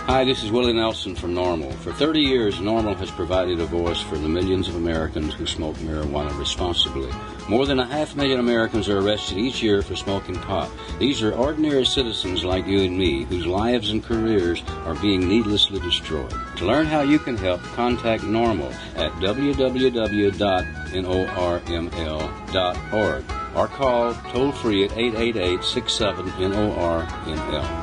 Hi, this is Willie Nelson from NORML. For 30 years, NORML has provided a voice for the millions of Americans who smoke marijuana responsibly. More than 500,000 Americans are arrested each year for smoking pot. These are ordinary citizens like you and me, whose lives and careers are being needlessly destroyed. To learn how you can help, contact NORML at www.norml.org or call toll-free at 888-67-NORML.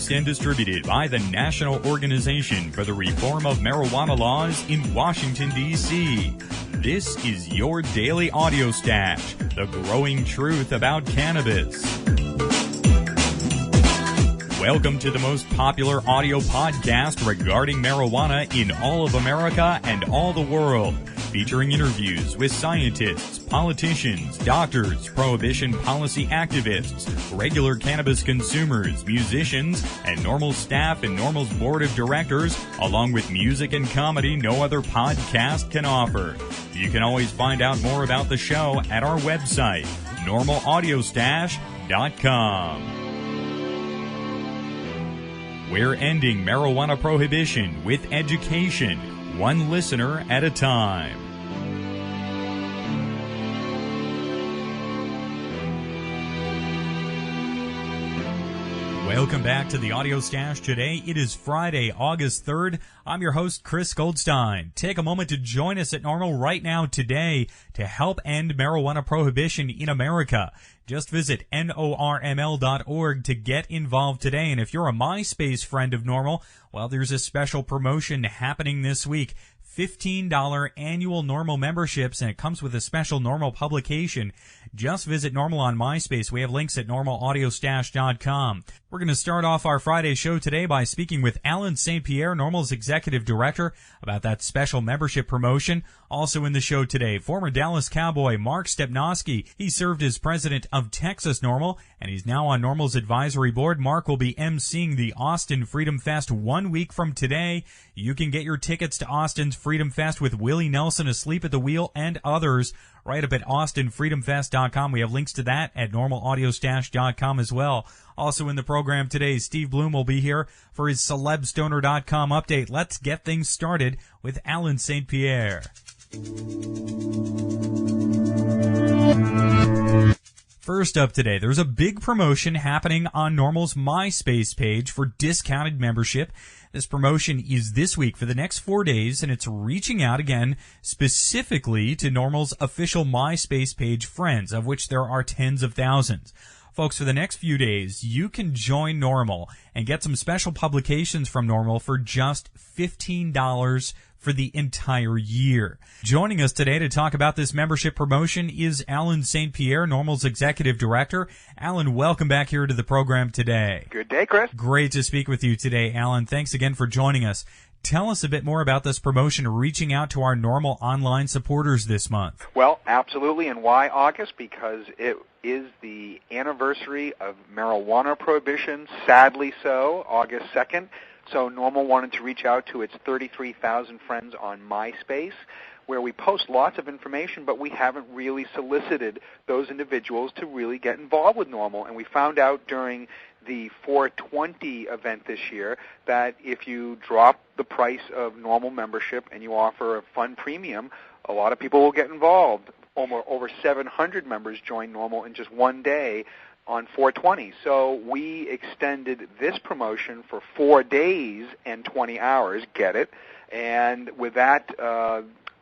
And distributed by the National Organization for the Reform of Marijuana Laws in Washington, D.C. This is your daily audio stash, the growing truth about cannabis. Welcome to the most popular audio podcast regarding marijuana in all of America and all the world, featuring interviews with scientists, politicians, doctors, prohibition policy activists, regular cannabis consumers, musicians, and NORML staff and NORML's board of directors, along with music and comedy no other podcast can offer. You can always find out more about the show at our website, normalaudiostash.com. We're ending marijuana prohibition with education, one listener at a time. Welcome back to the Audio Stash. Today, it is Friday, August 3rd. I'm your host, Chris Goldstein. Take a moment to join us at NORML right now today to help end marijuana prohibition in America. Just visit norml.org to get involved today. And if you're a MySpace friend of NORML, well, there's a special promotion happening this week. $15 annual NORML memberships, and it comes with a special NORML publication. Just visit NORML on MySpace. We have links at normalaudiostash.com. We're going to start off our Friday show today by speaking with Alan St. Pierre, NORML's executive director, about that special membership promotion. Also in the show today, former Dallas Cowboy Mark Stepnoski. He served as president of Texas NORML, and he's now on NORML's advisory board. Mark will be emceeing the Austin Freedom Fest 1 week from today. You can get your tickets to Austin's Freedom Fest with Willie Nelson asleep at the wheel and others right up at austinfreedomfest.com. We have links to that at normalaudiostash.com as well. Also in the program today, Steve Bloom will be here for his celebstoner.com update. Let's get things started with Alan St. Pierre. First up today, there's a big promotion happening on NORML's MySpace page for discounted membership. This promotion is this week for the next 4 days, and it's reaching out again specifically to NORML's official MySpace page friends, of which there are tens of thousands. Folks, for the next few days, you can join NORML and get some special publications from NORML for just $15 for the entire year. Joining us today to talk about this membership promotion is Alan St. Pierre, NORML's executive director. Alan, welcome back here to the program today. Good day, Chris. Great to speak with you today, Alan. Thanks again for joining us. Tell us a bit more about this promotion reaching out to our NORML online supporters this month. Well, absolutely. And why August? Because it is the anniversary of marijuana prohibition, sadly so, August 2nd. So NORML wanted to reach out to its 33,000 friends on MySpace, where we post lots of information, but we haven't really solicited those individuals to really get involved with NORML. And we found out during the 420 event this year that if you drop the price of NORML membership and you offer a fun premium, a lot of people will get involved. Over 700 members joined NORML in just one day on 420. So we extended this promotion for 4 days and 20 hours, get it? And with that,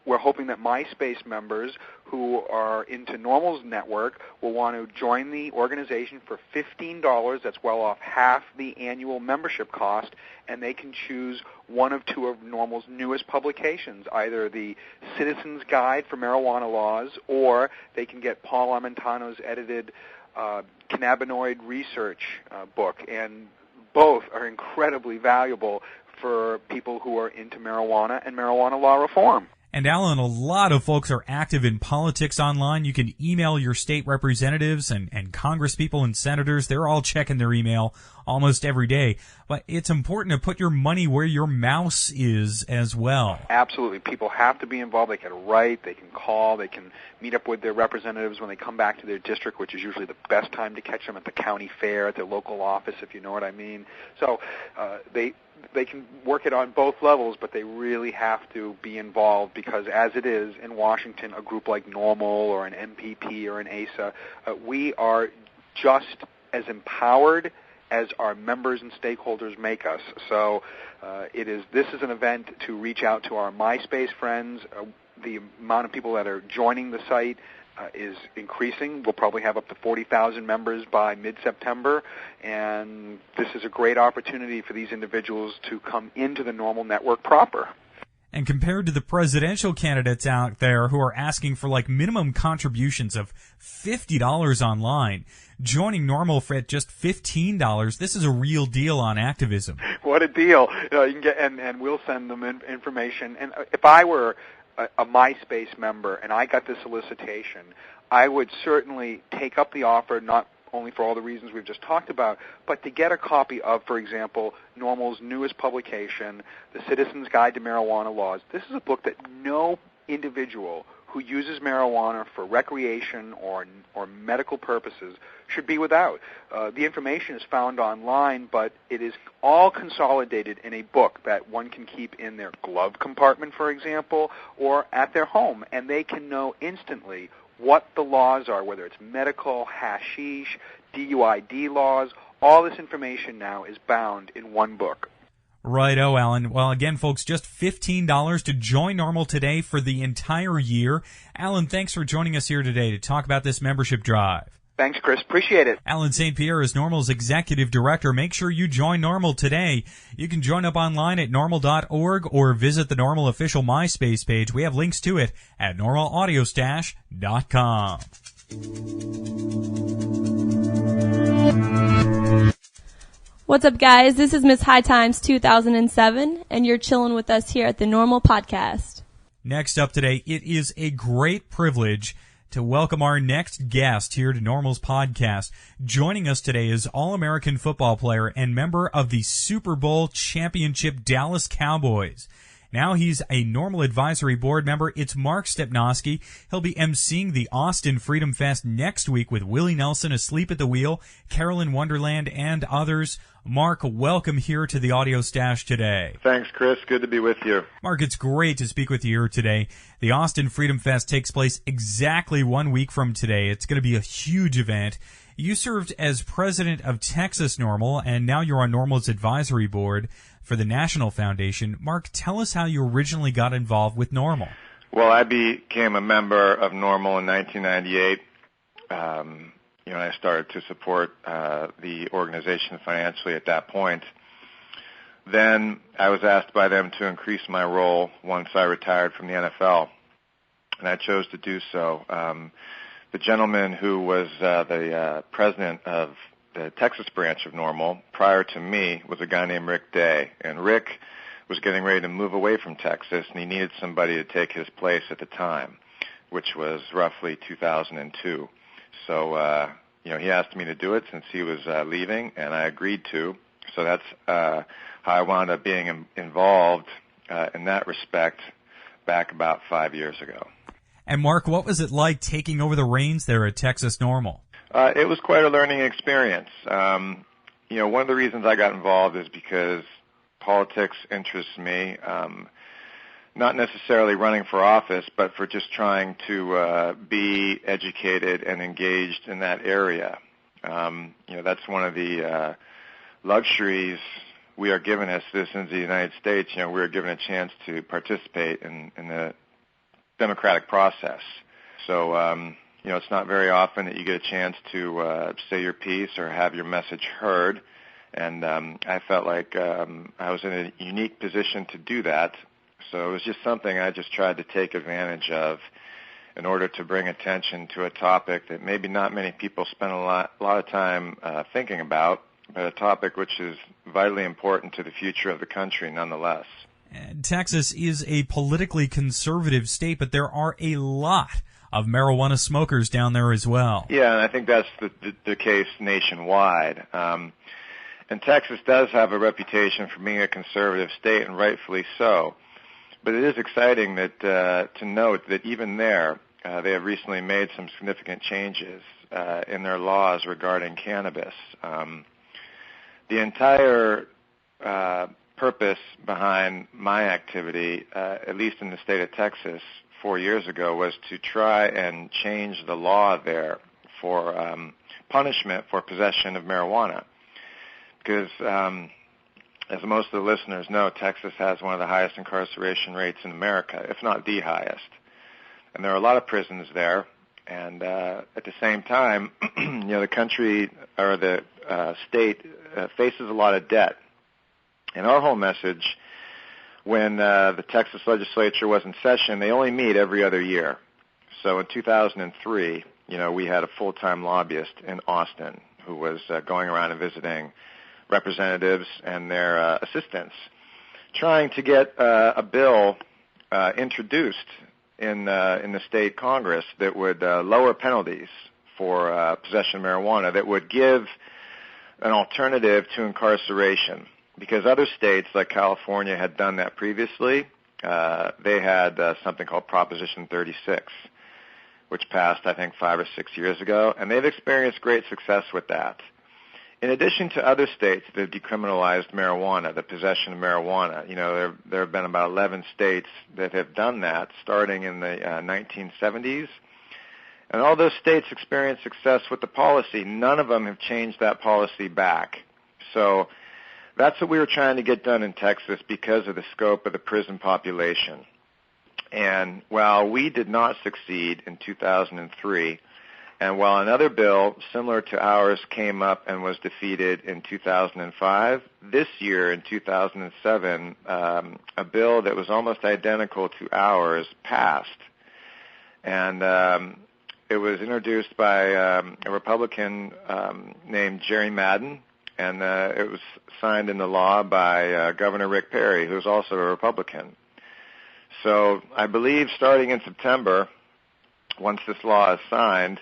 we're hoping that MySpace members who are into NORML's network will want to join the organization for $15. That's well off half the annual membership cost, and they can choose one of two of NORML's newest publications, either the Citizen's Guide for Marijuana Laws, or they can get Paul Armentano's edited cannabinoid research book, and both are incredibly valuable for people who are into marijuana and marijuana law reform. And Alan, a lot of folks are active in politics online. You can email your state representatives and congresspeople and senators. They're all checking their email almost every day. But it's important to put your money where your mouse is as well. Absolutely. People have to be involved. They can write, they can call, they can meet up with their representatives when they come back to their district, which is usually the best time to catch them at the county fair, at their local office, if you know what I mean. So they can work it on both levels, but they really have to be involved because as it is in Washington, a group like NORML or an MPP or an ASA, we are just as empowered as our members and stakeholders make us. So this is an event to reach out to our MySpace friends. The amount of people that are joining the site is increasing. We'll probably have up to 40,000 members by mid-September, and this is a great opportunity for these individuals to come into the NORML network proper. And compared to the presidential candidates out there who are asking for like minimum contributions of $50 online, joining NORML for at just $15, this is a real deal on activism. What a deal. You can get, and we'll send them information. And if I were a MySpace member and I got this solicitation, I would certainly take up the offer, not only for all the reasons we've just talked about, but to get a copy of, for example, NORML's newest publication, The Citizen's Guide to Marijuana Laws. This is a book that no individual who uses marijuana for recreation or medical purposes should be without. The information is found online, but it is all consolidated in a book that one can keep in their glove compartment, for example, or at their home, and they can know instantly what the laws are, whether it's medical, hashish, DUID laws. All this information now is bound in one book. Righto, Alan. Well, again, folks, just $15 to join NORML today for the entire year. Alan, thanks for joining us here today to talk about this membership drive. Thanks, Chris. Appreciate it. Alan St. Pierre is NORML's executive director. Make sure you join NORML today. You can join up online at norml.org or visit the NORML official MySpace page. We have links to it at normalaudiostash.com. What's up, guys? This is Miss High Times 2007, and you're chilling with us here at the NORML Podcast. Next up today, it is a great privilege to welcome our next guest here to NORML's podcast. Joining us today is All-American football player and member of the Super Bowl championship Dallas Cowboys. Now he's a NORML advisory board member. It's Mark Stepnoski. He'll be emceeing the Austin Freedom Fest next week with Willie Nelson asleep at the wheel, Carolyn Wonderland, and others. Mark, welcome here to the Audio Stash today. Thanks, Chris. Good to be with you. Mark, it's great to speak with you here today. The Austin Freedom Fest takes place exactly 1 week from today. It's going to be a huge event. You served as president of Texas NORML, and now you're on NORML's advisory board for the National Foundation. Mark, tell us how you originally got involved with NORML. Well, I became a member of NORML in 1998. I started to support the organization financially at that point. Then I was asked by them to increase my role once I retired from the NFL, and I chose to do so. The gentleman who was the president of the Texas branch of NORML prior to me was a guy named Rick Day, and Rick was getting ready to move away from Texas, and he needed somebody to take his place at the time, which was roughly 2002. So, he asked me to do it since he was leaving, and I agreed to. So that's how I wound up being involved in that respect back about 5 years ago. And Mark, what was it like taking over the reins there at Texas NORML? It was quite a learning experience. One of the reasons I got involved is because politics interests me, not necessarily running for office, but for just trying to be educated and engaged in that area. That's one of the luxuries we are given as citizens of the United States. We are given a chance to participate in the democratic process. So, it's not very often that you get a chance to say your piece or have your message heard. And I felt like I was in a unique position to do that. So it was just something I just tried to take advantage of in order to bring attention to a topic that maybe not many people spend a lot of time thinking about, but a topic which is vitally important to the future of the country nonetheless. Texas is a politically conservative state, but there are a lot of marijuana smokers down there as well. Yeah, and I think that's the case nationwide. And Texas does have a reputation for being a conservative state, and rightfully so. But it is exciting that to note that even there, they have recently made some significant changes in their laws regarding cannabis. The entire purpose behind my activity, at least in the state of Texas 4 years ago, was to try and change the law there for punishment for possession of marijuana. Because, as most of the listeners know, Texas has one of the highest incarceration rates in America, if not the highest. And there are a lot of prisons there. And at the same time, the country or the state faces a lot of debt. And our whole message, when the Texas legislature was in session, they only meet every other year. So in 2003, we had a full-time lobbyist in Austin who was going around and visiting representatives and their assistants, trying to get a bill introduced in the state Congress that would lower penalties for possession of marijuana, that would give an alternative to incarceration. Because other states like California had done that previously. They had something called Proposition 36, which passed, I think, 5 or 6 years ago, and they've experienced great success with that. In addition to other states that have decriminalized marijuana, the possession of marijuana, there have been about 11 states that have done that starting in the 1970s. And all those states experienced success with the policy. None of them have changed that policy back. So that's what we were trying to get done in Texas because of the scope of the prison population. And while we did not succeed in 2003, and while another bill similar to ours came up and was defeated in 2005, this year in 2007, a bill that was almost identical to ours passed. And it was introduced by a Republican named Jerry Madden, and it was signed into law by Governor Rick Perry, who's also a Republican. So I believe starting in September, once this law is signed,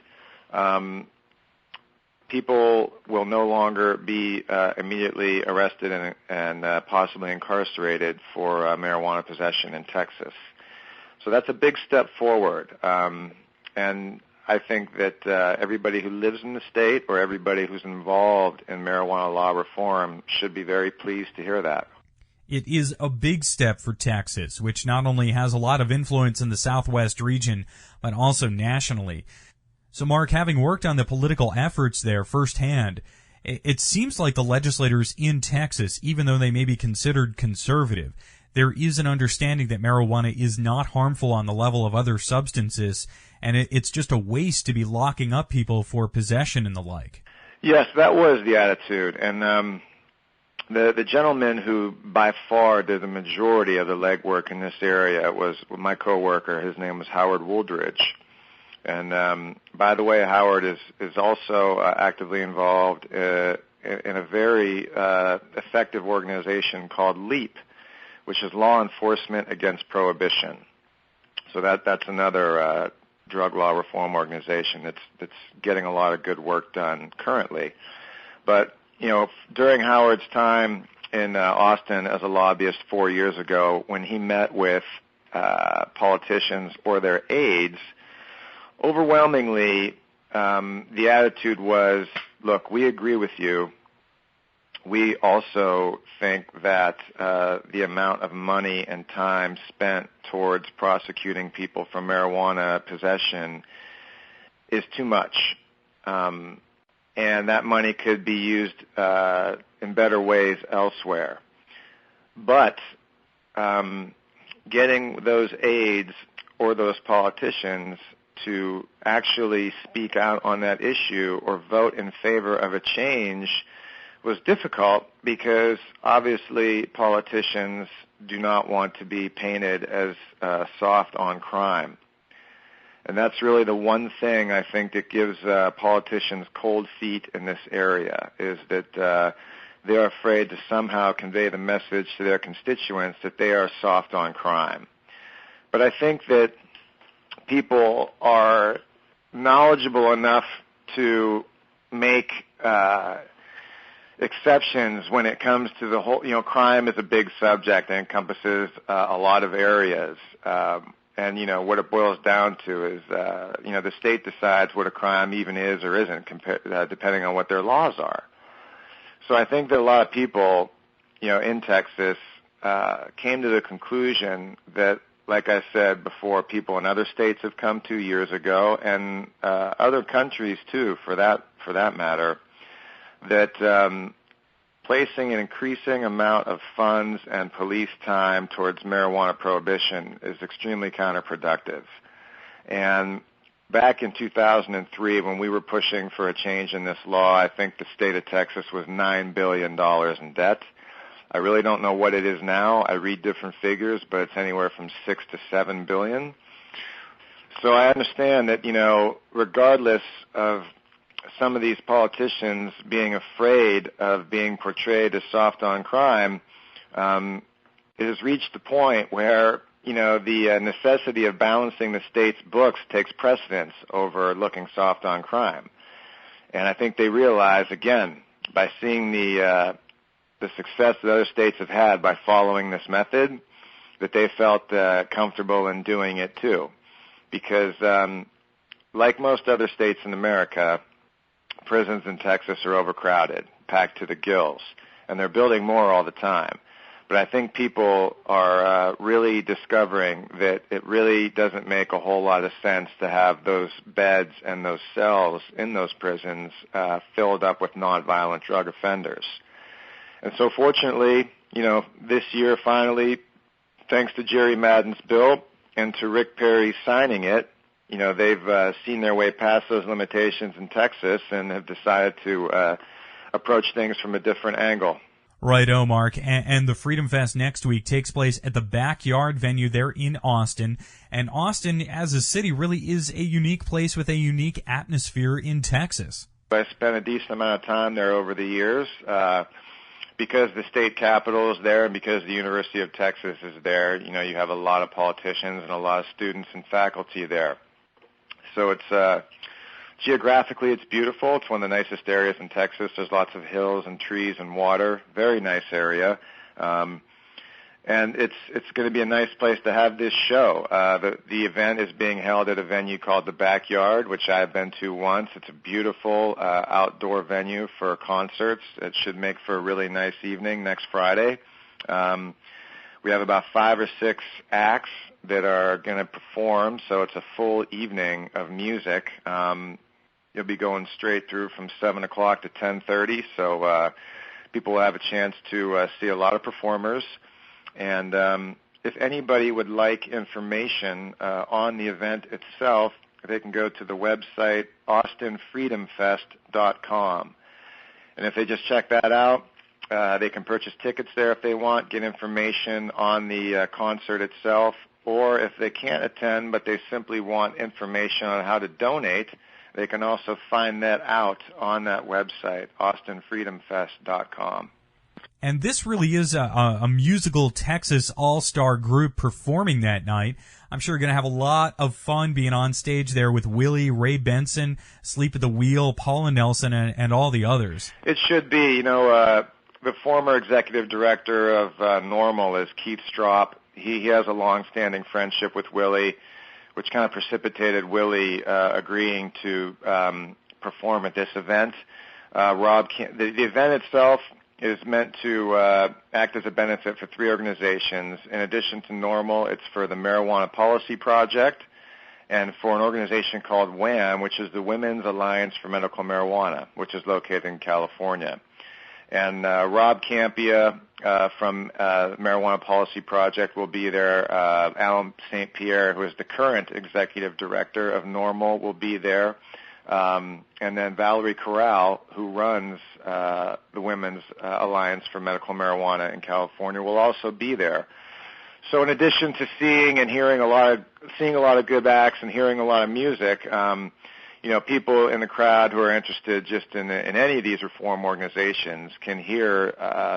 people will no longer be immediately arrested and possibly incarcerated for marijuana possession in Texas. So that's a big step forward. And I think that everybody who lives in the state or everybody who's involved in marijuana law reform should be very pleased to hear that. It is a big step for Texas, which not only has a lot of influence in the Southwest region, but also nationally. So, Mark, having worked on the political efforts there firsthand, it seems like the legislators in Texas, even though they may be considered conservative, there is an understanding that marijuana is not harmful on the level of other substances, and it's just a waste to be locking up people for possession and the like. Yes, that was the attitude. And the gentleman who by far did the majority of the legwork in this area was my coworker. His name was Howard Wooldridge. And by the way, Howard is also actively involved in a very effective organization called LEAP, which is Law Enforcement Against Prohibition. So that's another drug law reform organization that's getting a lot of good work done currently. But during Howard's time in Austin as a lobbyist 4 years ago, when he met with politicians or their aides, overwhelmingly the attitude was, look, we agree with you. We also think that the amount of money and time spent towards prosecuting people for marijuana possession is too much. And that money could be used in better ways elsewhere. But getting those aides or those politicians to actually speak out on that issue or vote in favor of a change was difficult because obviously politicians do not want to be painted as soft on crime. And that's really the one thing I think that gives politicians cold feet in this area, is that they're afraid to somehow convey the message to their constituents that they are soft on crime. But I think that people are knowledgeable enough to make exceptions when it comes to the whole, crime is a big subject and encompasses a lot of areas. And, what it boils down to is, the state decides what a crime even is or isn't, depending on what their laws are. So I think that a lot of people, in Texas, came to the conclusion that, like I said before, people in other states have come to years ago, and other countries too, for that matter, that placing an increasing amount of funds and police time towards marijuana prohibition is extremely counterproductive. And back in 2003, when we were pushing for a change in this law, I think the state of Texas was $9 billion in debt. I really don't know what it is now. I read different figures, but it's anywhere from $6 to $7 billion. So I understand that, regardless of some of these politicians being afraid of being portrayed as soft on crime, it has reached the point where, the necessity of balancing the state's books takes precedence over looking soft on crime. And I think they realize, again, by seeing the success that other states have had by following this method, that they felt comfortable in doing it too. Because like most other states in America, prisons in Texas are overcrowded, packed to the gills, and they're building more all the time. But I think people are really discovering that it really doesn't make a whole lot of sense to have those beds and those cells in those prisons filled up with nonviolent drug offenders. And so fortunately, this year finally, thanks to Jerry Madden's bill and to Rick Perry signing it, they've seen their way past those limitations in Texas and have decided to approach things from a different angle. Righto, Mark. And the Freedom Fest next week takes place at the Backyard venue there in Austin. And Austin, as a city, really is a unique place with a unique atmosphere in Texas. I spent a decent amount of time there over the years. Because the state capitol is there and because the University of Texas is there, you have a lot of politicians and a lot of students and faculty there. So it's geographically it's beautiful. It's one of the nicest areas in Texas. There's lots of hills and trees and water. Very nice area. And it's going to be a nice place to have this show. The event is being held at a venue called the Backyard, which I've been to once. It's a beautiful outdoor venue for concerts. It should make for a really nice evening next Friday. We have about 5 or 6 acts that are going to perform, so it's a full evening of music. You'll be going straight through from 7 o'clock to 10:30, so people will have a chance to see a lot of performers. And if anybody would like information on the event itself, they can go to the website austinfreedomfest.com. And if they just check that out, they can purchase tickets there if they want, get information on the concert itself, or if they can't attend but they simply want information on how to donate, they can also find that out on that website, austinfreedomfest.com. And this really is a musical Texas all-star group performing that night. I'm sure you're going to have a lot of fun being on stage there with Willie, Ray Benson, Sleep at the Wheel, Paula Nelson, and all the others. It should be. The former executive director of NORML is Keith Stropp. He has a long-standing friendship with Willie, which kind of precipitated Willie agreeing to perform at this event. The event itself is meant to act as a benefit for 3 organizations. In addition to NORML, it's for the Marijuana Policy Project and for an organization called WHAM, which is the Women's Alliance for Medical Marijuana, which is located in California. And Rob Campia from Marijuana Policy Project will be there. Alan St. Pierre, who is the current executive director of NORML, will be there. And then Valerie Corral, who runs the Women's Alliance for Medical Marijuana in California, will also be there. So in addition to seeing a lot of good acts and hearing a lot of music, people in the crowd who are interested just in any of these reform organizations can hear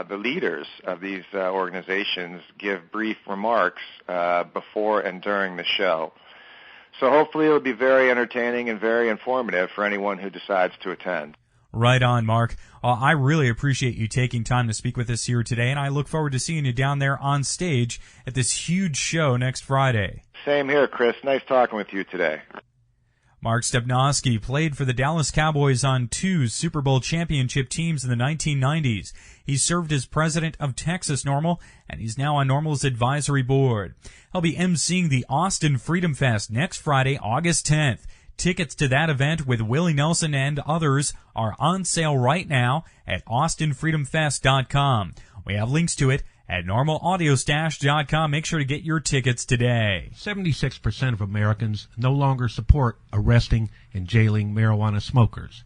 the leaders of these organizations give brief remarks before and during the show. So hopefully it will be very entertaining and very informative for anyone who decides to attend. Right on, Mark. I really appreciate you taking time to speak with us here today, and I look forward to seeing you down there on stage at this huge show next Friday. Same here, Chris. Nice talking with you today. Mark Stepnoski played for the Dallas Cowboys on 2 Super Bowl championship teams in the 1990s. He served as president of Texas NORML, and he's now on NORML's advisory board. He'll be emceeing the Austin Freedom Fest next Friday, August 10th. Tickets to that event with Willie Nelson and others are on sale right now at austinfreedomfest.com. We have links to it at normalaudiostash.com. Make sure to get your tickets today. 76% of Americans no longer support arresting and jailing marijuana smokers,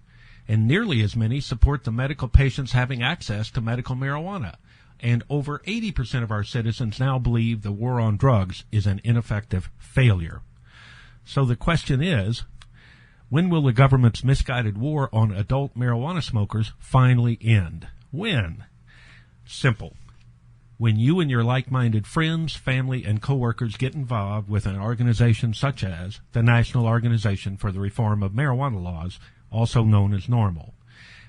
and nearly as many support the medical patients having access to medical marijuana. And over 80% of our citizens now believe the war on drugs is an ineffective failure. So the question is, when will the government's misguided war on adult marijuana smokers finally end? When? Simple. When you and your like-minded friends, family, and coworkers get involved with an organization such as the National Organization for the Reform of Marijuana Laws, also known as NORML.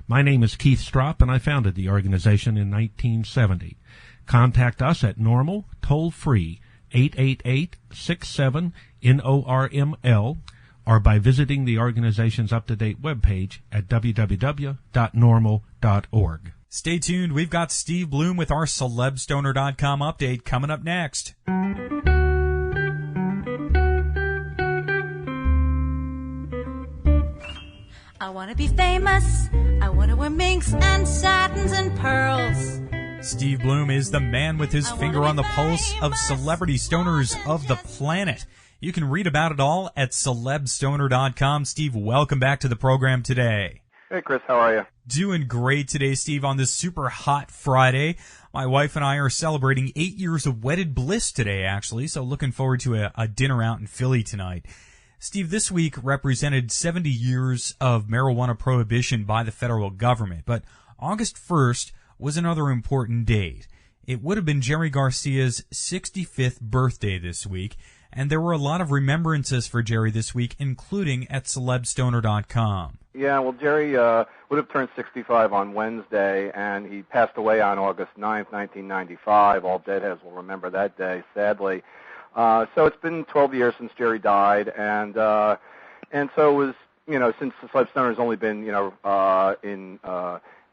My name is Keith Stropp, and I founded the organization in 1970. Contact us at NORML, toll-free, 888-67-NORML, or by visiting the organization's up-to-date webpage at www.norml.org. Stay tuned. We've got Steve Bloom with our CelebStoner.com update coming up next. I want to be famous. I want to wear minks and satins and pearls. Steve Bloom is the man with his finger on the pulse of celebrity stoners of the planet. You can read about it all at CelebStoner.com. Steve, welcome back to the program today. Hey, Chris, how are you? Doing great today, Steve, on this super hot Friday. My wife and I are celebrating 8 years of wedded bliss today, actually, so looking forward to a dinner out in Philly tonight. Steve, this week represented 70 years of marijuana prohibition by the federal government, but August 1st was another important date. It would have been Jerry Garcia's 65th birthday this week, and there were a lot of remembrances for Jerry this week, including at CelebStoner.com. Yeah, well, Jerry would have turned 65 on Wednesday, and he passed away on August 9th, 1995. All deadheads will remember that day, sadly. So it's been 12 years since Jerry died, and so it was, since the Celeb Stoner has only been,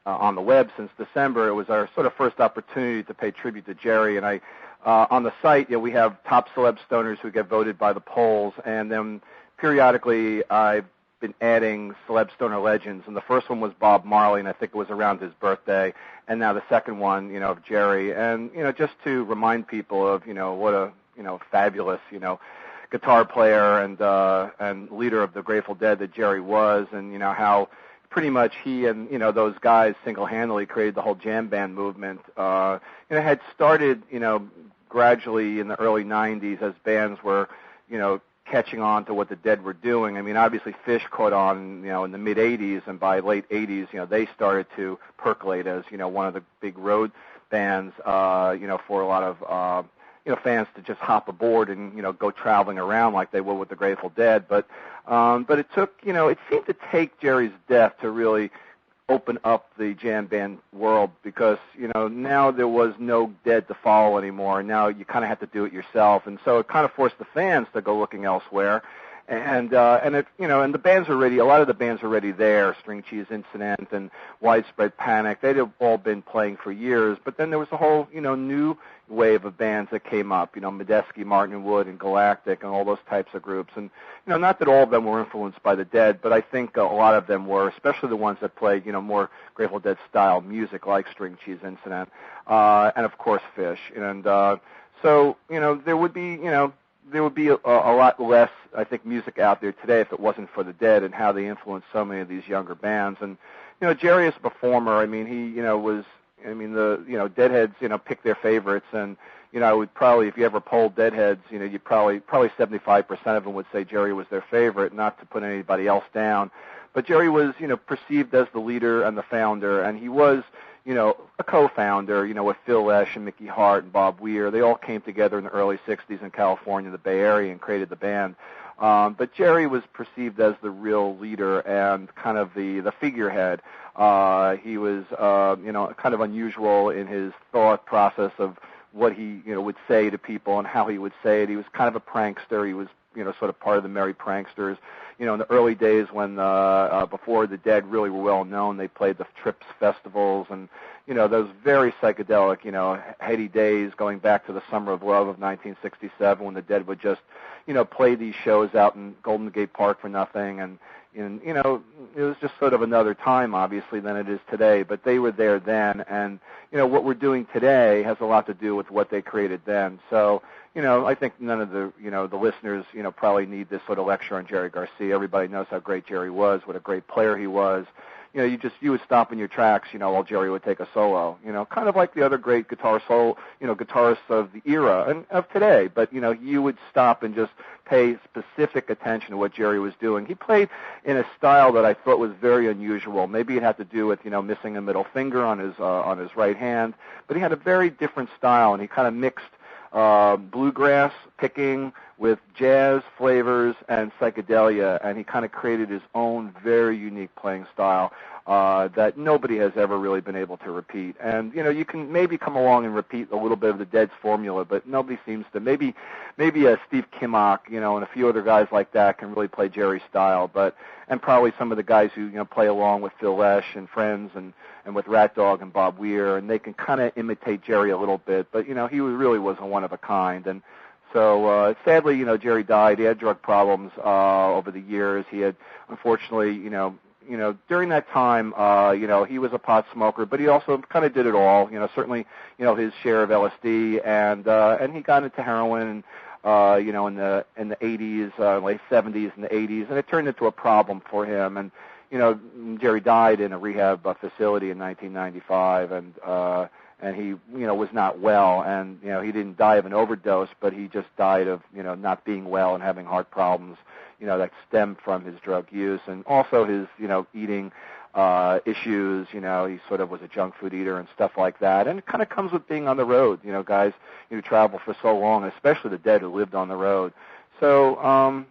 on the web since December, it was our sort of first opportunity to pay tribute to Jerry. And on the site, we have top Celeb Stoners who get voted by the polls, and then periodically I've been adding Celeb Stoner legends, and the first one was Bob Marley, and I think it was around his birthday, and now the second one, of Jerry, and just to remind people of what a fabulous guitar player and leader of the Grateful Dead that Jerry was, and how pretty much he and those guys single-handedly created the whole jam band movement. Had started gradually in the early '90s as bands were catching on to what the Dead were doing. I mean, obviously Phish caught on, in the mid-'80s, and by late '80s, they started to percolate as, one of the big road bands, for a lot of, fans to just hop aboard and, go traveling around like they would with the Grateful Dead. But it took, it seemed to take Jerry's death to really open up the jam band world because, now there was no Dead to follow anymore, and now you kind of had to do it yourself. And so it kind of forced the fans to go looking elsewhere. And and the bands a lot of the bands were already there, String Cheese Incident and Widespread Panic. They'd have all been playing for years, but then there was a whole, new wave of bands that came up, Medeski, Martin Wood, and Galactic, and all those types of groups. And, not that all of them were influenced by the Dead, but I think a lot of them were, especially the ones that played, more Grateful Dead style music like String Cheese Incident, and of course Phish. And so, there would be, there would be a lot less, I think, music out there today if it wasn't for the Dead and how they influenced so many of these younger bands. And, Jerry as a performer, I mean, he, was, the, Deadheads, pick their favorites, and, I would probably, if you ever polled Deadheads, you probably 75% of them would say Jerry was their favorite, not to put anybody else down. But Jerry was, perceived as the leader and the founder, and he was, a co-founder, with Phil Lesh and Mickey Hart and Bob Weir. They all came together in the early 60s in California, the Bay Area, and created the band. But Jerry was perceived as the real leader and kind of the figurehead. He was, kind of unusual in his thought process of what he, would say to people and how he would say it. He was kind of a prankster. He was, sort of part of the Merry Pranksters. In the early days when, before the Dead really were well known, they played the Trips festivals and, those very psychedelic, heady days going back to the Summer of Love of 1967 when the Dead would just, play these shows out in Golden Gate Park for nothing. And it was just sort of another time, obviously, than it is today. But they were there then. And, what we're doing today has a lot to do with what they created then. So, I think none of the, the listeners, probably need this sort of lecture on Jerry Garcia. Everybody knows how great Jerry was, what a great player he was. You would stop in your tracks, while Jerry would take a solo, kind of like the other great guitarists of the era and of today. But, you would stop and just pay specific attention to what Jerry was doing. He played in a style that I thought was very unusual. Maybe it had to do with, missing a middle finger on his right hand. But he had a very different style, and he kind of mixed bluegrass picking with jazz flavors and psychedelia, and he kind of created his own very unique playing style that nobody has ever really been able to repeat. And you can maybe come along and repeat a little bit of the Dead's formula, but nobody seems to. Maybe Steve Kimmock, and a few other guys like that can really play Jerry's style, and probably some of the guys who play along with Phil Lesh and friends and with Rat Dog and Bob Weir, and they can kind of imitate Jerry a little bit, but he really was a one of a kind. And so sadly, Jerry died. He had drug problems over the years. He had, unfortunately, during that time, he was a pot smoker, but he also kind of did it all. Certainly, his share of LSD, and he got into heroin, in the 80s, late 70s and the 80s, and it turned into a problem for him. And Jerry died in a rehab facility in 1995, and he, was not well, and, he didn't die of an overdose, but he just died of, not being well and having heart problems, that stemmed from his drug use, and also his, eating issues. He sort of was a junk food eater and stuff like that, and it kind of comes with being on the road, guys who travel for so long, especially the Dead who lived on the road. So,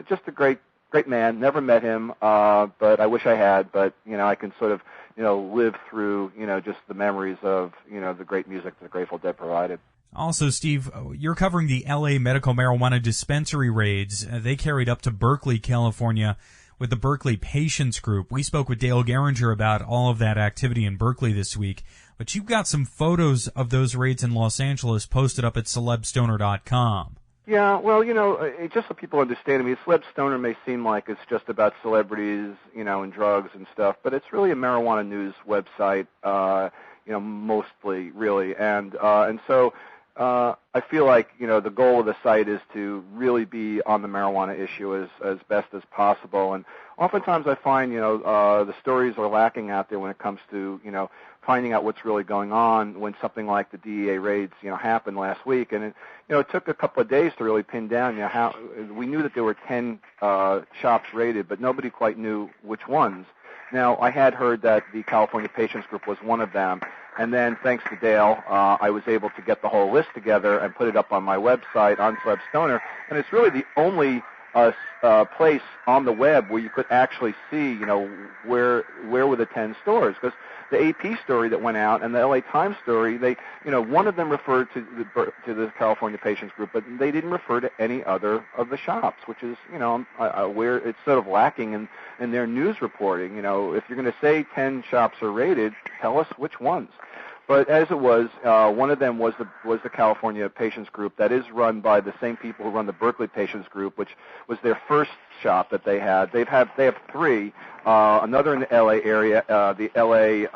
just a great man. Never met him, but I wish I had. But I can sort of live through just the memories of the great music that the Grateful Dead provided. Also, Steve, you're covering the L.A. medical marijuana dispensary raids. They carried up to Berkeley, California, with the Berkeley Patients Group. We spoke with Dale Geringer about all of that activity in Berkeley this week. But you've got some photos of those raids in Los Angeles posted up at celebstoner.com. Yeah, well, just so people understand, Celeb Stoner may seem like it's just about celebrities, and drugs and stuff, but it's really a marijuana news website, mostly, really. And so I feel like, the goal of the site is to really be on the marijuana issue as best as possible. And oftentimes I find, the stories are lacking out there when it comes to, finding out what's really going on when something like the DEA raids, happened last week. And it took a couple of days to really pin down, how we knew that there were 10 shops raided, but nobody quite knew which ones. Now, I had heard that the California Patients Group was one of them, and then thanks to Dale, I was able to get the whole list together and put it up on my website on Celeb Stoner, and it's really the only place on the web where you could actually see, where were the 10 stores, because the AP story that went out and the LA Times story, they, one of them referred to the California Patients Group, but they didn't refer to any other of the shops, which is, where it's sort of lacking in their news reporting. If you're going to say 10 shops are raided, tell us which ones. But as it was, one of them was the California Patients Group that is run by the same people who run the Berkeley Patients Group, which was their first shop that they had. They have 3. Another in the LA area, the LA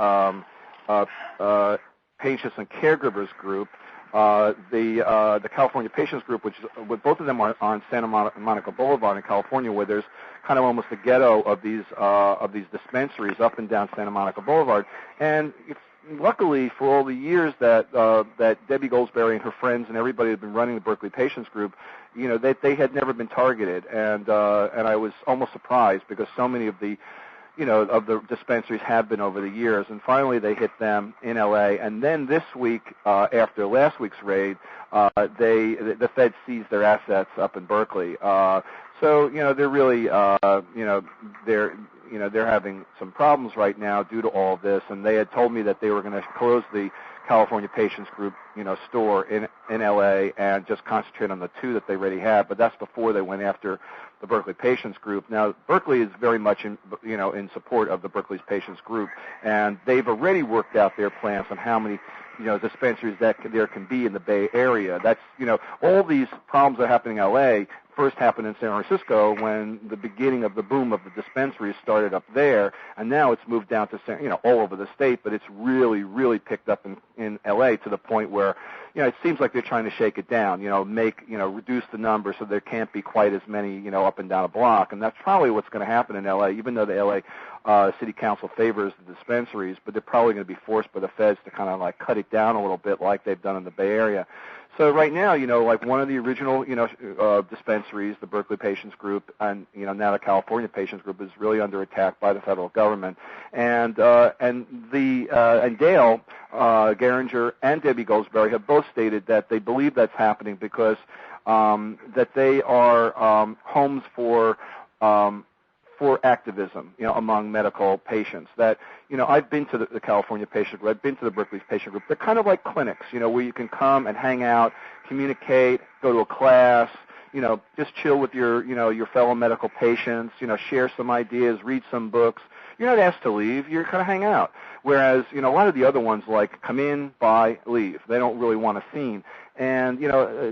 Patients and Caregivers Group. The California Patients Group, which both of them are on Santa Monica Boulevard in California, where there's kind of almost a ghetto of these dispensaries up and down Santa Monica Boulevard. And luckily, for all the years that Debbie Goldsberry and her friends and everybody had been running the Berkeley Patients Group, they had never been targeted, and I was almost surprised because so many of the of the dispensaries have been over the years, and finally they hit them in L.A. And then this week, after last week's raid, the Fed seized their assets up in Berkeley. So they're really they're having some problems right now due to all this, and they had told me that they were going to close the California Patients Group store in L.A. and just concentrate on the two that they already had. But that's before they went after the Berkeley Patients Group. Now, Berkeley is very much in support of the Berkeley's Patients Group, and they've already worked out their plans on how many dispensaries that there can be in the Bay Area. That's all these problems that are happening in L.A. first happened in San Francisco when the beginning of the boom of the dispensaries started up there, and now it's moved down to all over the state, but it's really, really picked up in L.A. to the point where it seems like they're trying to shake it down, reduce the number so there can't be quite as many, up and down a block, and that's probably what's going to happen in L.A., even though the L.A. City Council favors the dispensaries, but they're probably going to be forced by the feds to kind of like cut it down a little bit like they've done in the Bay Area. So right now, like one of the original, dispensaries, the Berkeley Patients Group, and now the California Patients Group is really under attack by the federal government, and Dale Geringer and Debbie Goldsberry have both stated that they believe that's happening because that they are homes for activism, among medical patients. That, I've been to the California Patient Group, I've been to the Berkeley Patient Group. They're kind of like clinics, where you can come and hang out, communicate, go to a class, just chill with your fellow medical patients, share some ideas, read some books. You're not asked to leave. You're kind of hang out. Whereas, a lot of the other ones like come in, buy, leave. They don't really want a scene. And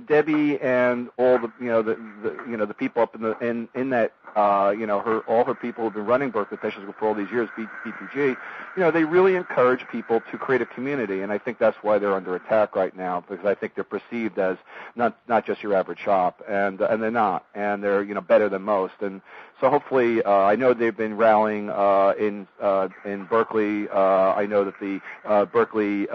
Debbie and all the the people up in that all her people who've been running Berkeley Patients Group for all these years, BPG, they really encourage people to create a community, and I think that's why they're under attack right now, because I think they're perceived as not just your average shop, and they're not, and they're better than most, and so hopefully I know they've been rallying in Berkeley. I know that the Berkeley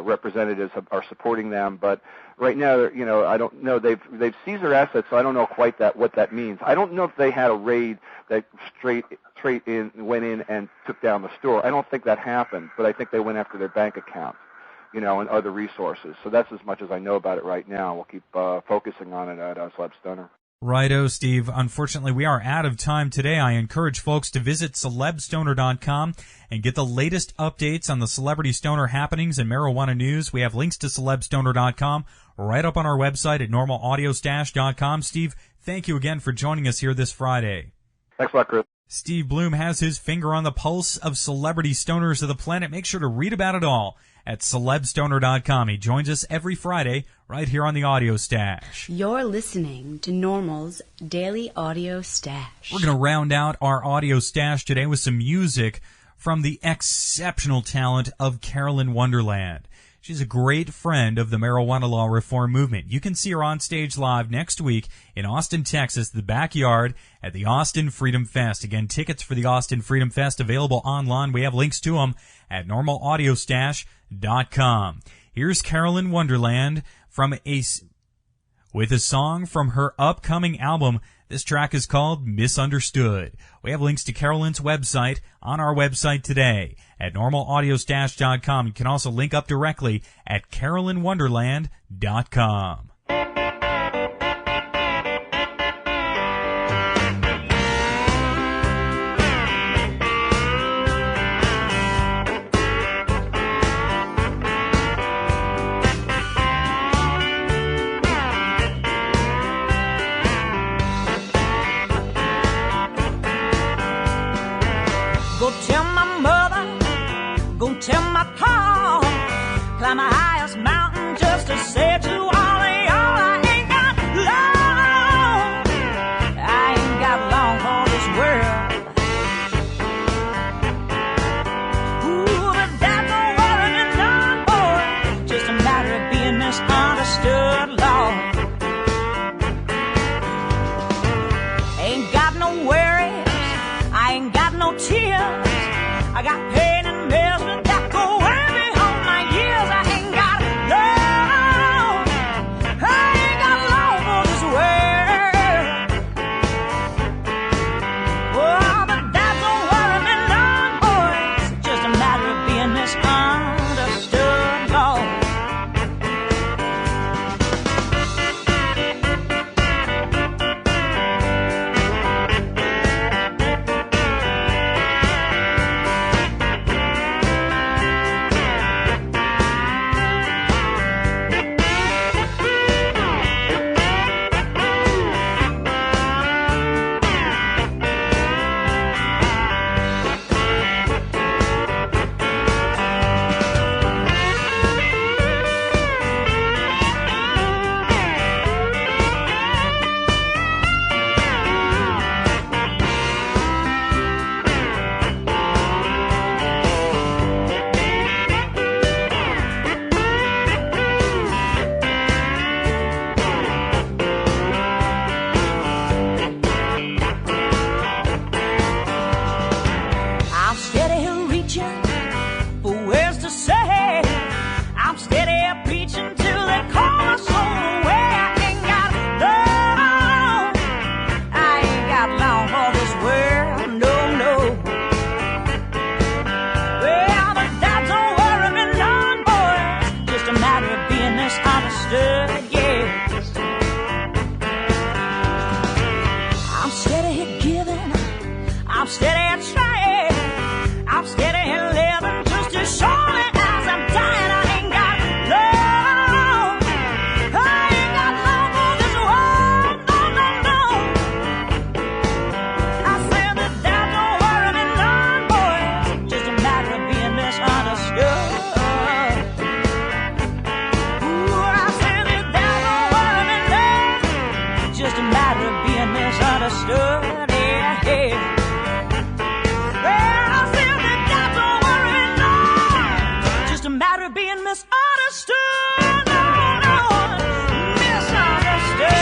representatives are supporting them, but right now, I don't know. They've seized their assets, so I don't know quite what that means. I don't know if they had a raid that straight went in and took down the store. I don't think that happened, but I think they went after their bank accounts, and other resources. So that's as much as I know about it right now. We'll keep focusing on it at Celeb Stoner. Righto, Steve. Unfortunately, we are out of time today. I encourage folks to visit celebstoner.com and get the latest updates on the Celebrity Stoner happenings and marijuana news. We have links to celebstoner.com right up on our website at normalaudiostash.com. Steve, thank you again for joining us here this Friday. Thanks a lot, Chris. Steve Bloom has his finger on the pulse of celebrity stoners of the planet. Make sure to read about it all at celebstoner.com. He joins us every Friday right here on the Audio Stash. You're listening to NORML's Daily Audio Stash. We're going to round out our Audio Stash today with some music from the exceptional talent of Carolyn Wonderland. She's a great friend of the marijuana law reform movement. You can see her on stage live next week in Austin, Texas, the backyard at the Austin Freedom Fest. Again, tickets for the Austin Freedom Fest available online. We have links to them at normalaudiostash.com. Here's Carolyn Wonderland with a song from her upcoming album. This track is called Misunderstood. We have links to Carolyn's website on our website today at normalaudiostash.com. You can also link up directly at carolynwonderland.com. Go tell my mother, go tell my pa, climb the highest mountain just to say to all of y'all, I ain't got long, I ain't got long for this world. Ooh, but that's no worrying none, boy, just a matter of being misunderstood, Lord. Ain't got no worries, I ain't got no tears, I got pain and misery. just a matter of being misunderstood. Yeah, yeah. Well, I simply got to worry, no. Just a matter of being misunderstood. No, no, misunderstood.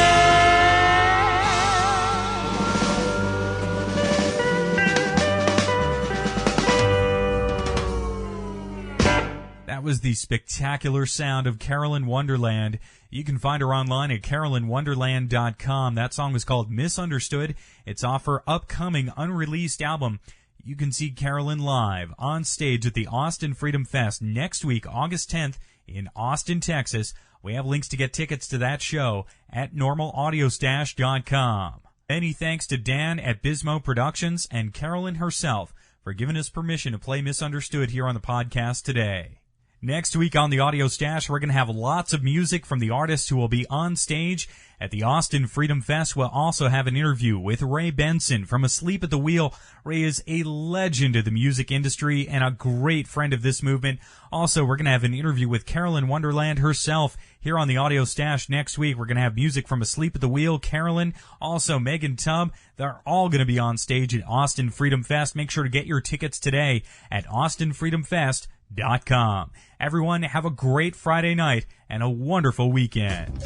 That was the spectacular sound of Carolyn Wonderland. You can find her online at carolynwonderland.com. That song was called Misunderstood. It's off her upcoming unreleased album. You can see Carolyn live on stage at the Austin Freedom Fest next week, August 10th, in Austin, Texas. We have links to get tickets to that show at normalaudiostash.com. Many thanks to Dan at Bismo Productions and Carolyn herself for giving us permission to play Misunderstood here on the podcast today. Next week on the Audio Stash, we're going to have lots of music from the artists who will be on stage at the Austin Freedom Fest. We'll also have an interview with Ray Benson from Asleep at the Wheel. Ray is a legend of the music industry and a great friend of this movement. Also, we're going to have an interview with Carolyn Wonderland herself here on the Audio Stash next week. We're going to have music from Asleep at the Wheel, Carolyn, also Megan Tubb. They're all going to be on stage at Austin Freedom Fest. Make sure to get your tickets today at austinfreedomfest.com. Everyone, have a great Friday night and a wonderful weekend.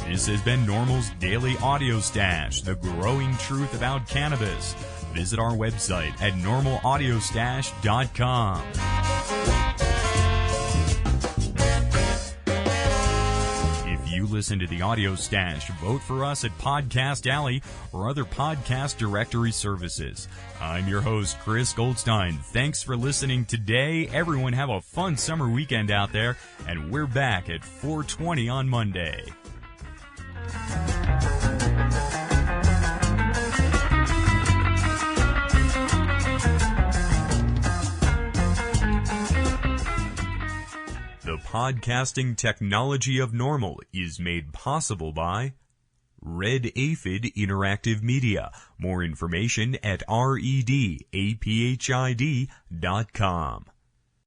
This has been NORML's Daily Audio Stash, the growing truth about cannabis. Visit our website at normalaudiostash.com. If you listen to the Audio Stash, vote for us at Podcast Alley or other podcast directory services. I'm your host, Chris Goldstein. Thanks for listening today. Everyone have a fun summer weekend out there, and we're back at 4:20 on Monday. The podcasting technology of NORML is made possible by Red Aphid Interactive Media. More information at redaphid.com.